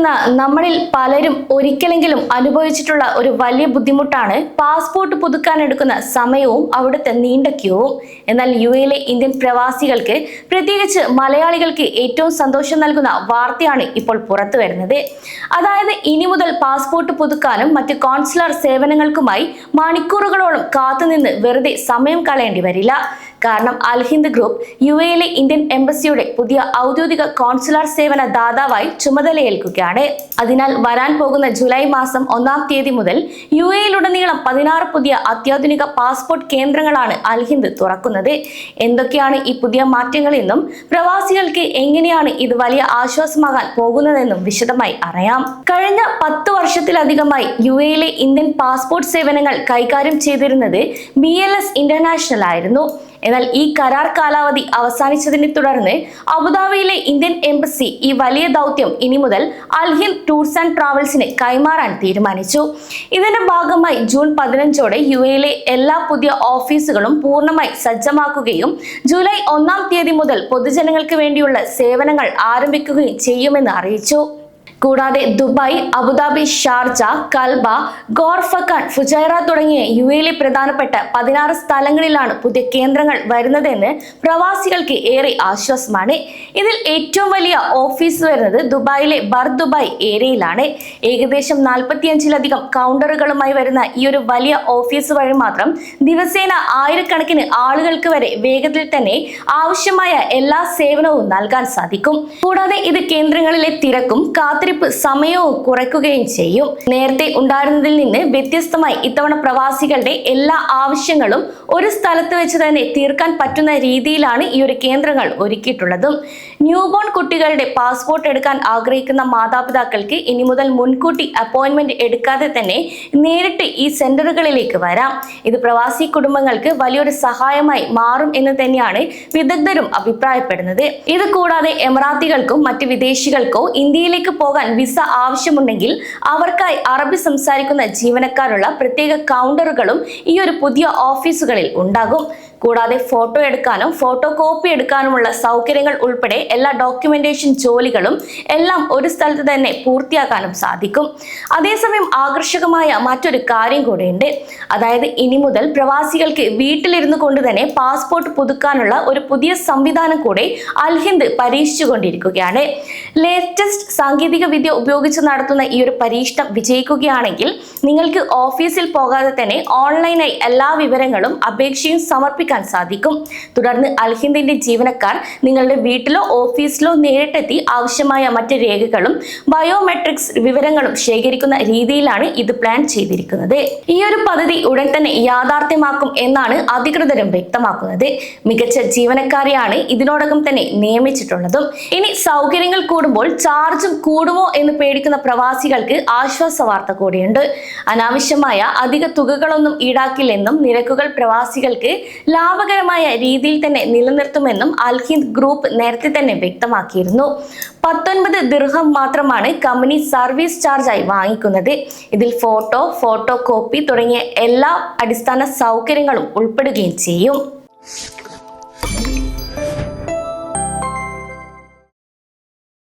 ജീവിക്കുന്ന നമ്മളിൽ പലരും ഒരിക്കലെങ്കിലും അനുഭവിച്ചിട്ടുള്ള ഒരു വലിയ ബുദ്ധിമുട്ടാണ് പാസ്പോർട്ട് പുതുക്കാൻ എടുക്കുന്ന സമയവും അവിടുത്തെ നീണ്ട ക്യൂവും. എന്നാൽ യുഎയിലെ ഇന്ത്യൻ പ്രവാസികൾക്ക്, പ്രത്യേകിച്ച് മലയാളികൾക്ക് ഏറ്റവും സന്തോഷം നൽകുന്ന വാർത്തയാണ് ഇപ്പോൾ പുറത്തു വരുന്നത്. അതായത് ഇനി മുതൽ പാസ്പോർട്ട് പുതുക്കാനും മറ്റ് കോൺസുലർ സേവനങ്ങൾക്കുമായി മണിക്കൂറുകളോളം കാത്തുനിന്ന് വെറുതെ സമയം കളയേണ്ടി വരില്ല. കാരണം അൽ ഹിന്ദ് ഗ്രൂപ്പ് യുഎയിലെ ഇന്ത്യൻ എംബസിയുടെ പുതിയ ഔദ്യോഗിക കോൺസുലർ സേവന ദാതാവായി ചുമതലയേൽക്കുകയാണ്. അതിനാൽ വരാൻ പോകുന്ന ജൂലൈ മാസം 1-ാം തീയതി മുതൽ യുഎയിലുടനീളം 16 പുതിയ അത്യാധുനിക പാസ്പോർട്ട് കേന്ദ്രങ്ങളാണ് അൽ ഹിന്ദ് തുറക്കുന്നത്. എന്തൊക്കെയാണ് ഈ പുതിയ മാറ്റങ്ങളെന്നും പ്രവാസികൾക്ക് എങ്ങനെയാണ് ഇത് വലിയ ആശ്വാസമാകാൻ പോകുന്നതെന്നും വിശദമായി അറിയാം. കഴിഞ്ഞ 10 വർഷത്തിലധികമായി യുഎയിലെ ഇന്ത്യൻ പാസ്പോർട്ട് സേവനങ്ങൾ കൈകാര്യം ചെയ്തിരുന്നത് BLS ഇന്റർനാഷണൽ ആയിരുന്നു. എന്നാൽ ഈ കരാർ കാലാവധി അവസാനിച്ചതിനെ തുടർന്ന് അബുദാബിയിലെ ഇന്ത്യൻ എംബസി ഈ വലിയ ദൗത്യം ഇനി മുതൽ അൽ ഹിന്ദ് ടൂർസ് ആൻഡ് ട്രാവൽസിന് കൈമാറാൻ തീരുമാനിച്ചു. ഇതിന്റെ ഭാഗമായി ജൂൺ 15ഓടെ യുഎയിലെ എല്ലാ പുതിയ ഓഫീസുകളും പൂർണ്ണമായി സജ്ജമാക്കുകയും ജൂലൈ 1-ാം തീയതി മുതൽ പൊതുജനങ്ങൾക്ക് വേണ്ടിയുള്ള സേവനങ്ങൾ ആരംഭിക്കുകയും ചെയ്യുമെന്ന് അറിയിച്ചു. കൂടാതെ Dubai, Abu Dhabi, Sharjah, Kalba, Khorfakkan, Fujairah തുടങ്ങിയ യുഎയിലെ പ്രധാനപ്പെട്ട 16 സ്ഥലങ്ങളിലാണ് പുതിയ കേന്ദ്രങ്ങൾ വരുന്നതെന്ന് പ്രവാസികൾക്ക് ഏറെ ആശ്വാസമാണ്. ഇതിൽ ഏറ്റവും വലിയ ഓഫീസ് വരുന്നത് ദുബായിലെ ബർ ദുബായ് ഏരിയയിലാണ്. ഏകദേശം 45-ലധികം കൗണ്ടറുകളുമായി വരുന്ന ഈ ഒരു വലിയ ഓഫീസ് വഴി മാത്രം ദിവസേന ആയിരക്കണക്കിന് ആളുകൾക്ക് വരെ വേഗത്തിൽ തന്നെ ആവശ്യമായ എല്ലാ സേവനവും നൽകാൻ സാധിക്കും. കൂടാതെ ഇത് കേന്ദ്രങ്ങളിലെ തിരക്കും കാത്തിരിപ്പ് സമയവും കുറയ്ക്കുകയും ചെയ്യും. നേരത്തെ ഉണ്ടായിരുന്നതിൽ നിന്ന് വ്യത്യസ്തമായി ഇത്തവണ പ്രവാസികളുടെ എല്ലാ ആവശ്യങ്ങളും ഒരു സ്ഥലത്ത് വെച്ച് തന്നെ തീർക്കാൻ പറ്റുന്ന രീതിയിലാണ് ഈ ഒരു കേന്ദ്രങ്ങൾ ഒരുക്കിയിട്ടുള്ളതും. ന്യൂബോൺ കുട്ടികളുടെ പാസ്പോർട്ട് എടുക്കാൻ ആഗ്രഹിക്കുന്ന മാതാപിതാക്കൾക്ക് ഇനി മുതൽ മുൻകൂട്ടി അപ്പോയിന്റ്മെന്റ് എടുക്കാതെ തന്നെ നേരിട്ട് ഈ സെന്ററുകളിലേക്ക് വരാം. ഇത് പ്രവാസി കുടുംബങ്ങൾക്ക് വലിയൊരു സഹായമായി മാറും എന്ന് തന്നെയാണ് വിദഗ്ധരും അഭിപ്രായപ്പെടുന്നത്. ഇത് കൂടാതെ എമിറാത്തികൾക്കും മറ്റ് വിദേശികൾക്കോ ഇന്ത്യയിലേക്ക് പോകാൻ വിസ ആവശ്യമുണ്ടെങ്കിൽ അവർക്കായി അറബി സംസാരിക്കുന്ന ജീവനക്കാരുള്ള പ്രത്യേക കൗണ്ടറുകളും ഈ ഒരു പുതിയ ഓഫീസുകളിൽ ഉണ്ടാകും. കൂടാതെ ഫോട്ടോ എടുക്കാനും ഫോട്ടോ കോപ്പി എടുക്കാനുമുള്ള സൗകര്യങ്ങൾ ഉൾപ്പെടെ എല്ലാ ഡോക്യുമെന്റേഷൻ ജോലികളും എല്ലാം ഒരു സ്ഥലത്ത് തന്നെ പൂർത്തിയാക്കാനും സാധിക്കും. അതേസമയം ആകർഷകമായ മറ്റൊരു കാര്യം കൂടെയുണ്ട്. അതായത് ഇനി മുതൽ പ്രവാസികൾക്ക് വീട്ടിലിരുന്നു കൊണ്ട് തന്നെ പാസ്പോർട്ട് പുതുക്കാനുള്ള ഒരു പുതിയ സംവിധാനം കൂടെ അൽ ഹിന്ദ് പരീക്ഷിച്ചുകൊണ്ടിരിക്കുകയാണ്. ലേറ്റസ്റ്റ് സാങ്കേതിക വിദ്യ ഉപയോഗിച്ച് നടത്തുന്ന ഈ ഒരു പരീക്ഷണം വിജയിക്കുകയാണെങ്കിൽ നിങ്ങൾക്ക് ഓഫീസിൽ പോകാതെ തന്നെ ഓൺലൈനായി എല്ലാ വിവരങ്ങളും അപേക്ഷയും സമർപ്പിക്കാൻ സാധിക്കും. തുടർന്ന് അൽ ഹിന്ദിന്റെ ജീവനക്കാർ നിങ്ങളുടെ വീട്ടിലോ ഓഫീസിലോ നേരിട്ടെത്തി ആവശ്യമായ മറ്റ് രേഖകളും ബയോമെട്രിക്സ് വിവരങ്ങളും ശേഖരിക്കുന്ന രീതിയിലാണ് ഇത് പ്ലാൻ ചെയ്തിരിക്കുന്നത്. ഈ ഒരു പദ്ധതി ഉടൻ തന്നെ യാഥാർത്ഥ്യമാക്കും എന്നാണ് അധികൃതരും വ്യക്തമാക്കുന്നത്. മികച്ച ജീവനക്കാരെയാണ് ഇതിനോടകം തന്നെ നിയമിച്ചിട്ടുള്ളതും. ഇനി സൗകര്യങ്ങൾ കൂടുമ്പോൾ ചാർജും കൂടുമോ എന്ന് പേടിക്കുന്ന പ്രവാസികൾക്ക് ആശ്വാസ വാർത്ത കൂടിയുണ്ട്. അനാവശ്യമായ അധിക തുകകളൊന്നും ഈടാക്കില്ലെന്നും നിരക്കുകൾ പ്രവാസികൾക്ക് ലാഭകരമായ രീതിയിൽ തന്നെ നിലനിർത്തുമെന്നും അൽ ഹിന്ദ് ഗ്രൂപ്പ് നേരത്തെ തന്നെ വ്യക്തമാക്കിയിരുന്നു. 19 ദിർഹം മാത്രമാണ് കമ്പനി സർവീസ് ചാർജായി വാങ്ങിക്കുന്നത്. ഇതിൽ ഫോട്ടോ കോപ്പി തുടങ്ങിയ എല്ലാ അടിസ്ഥാന സൗകര്യങ്ങളും ഉൾപ്പെടുകയും ചെയ്യും.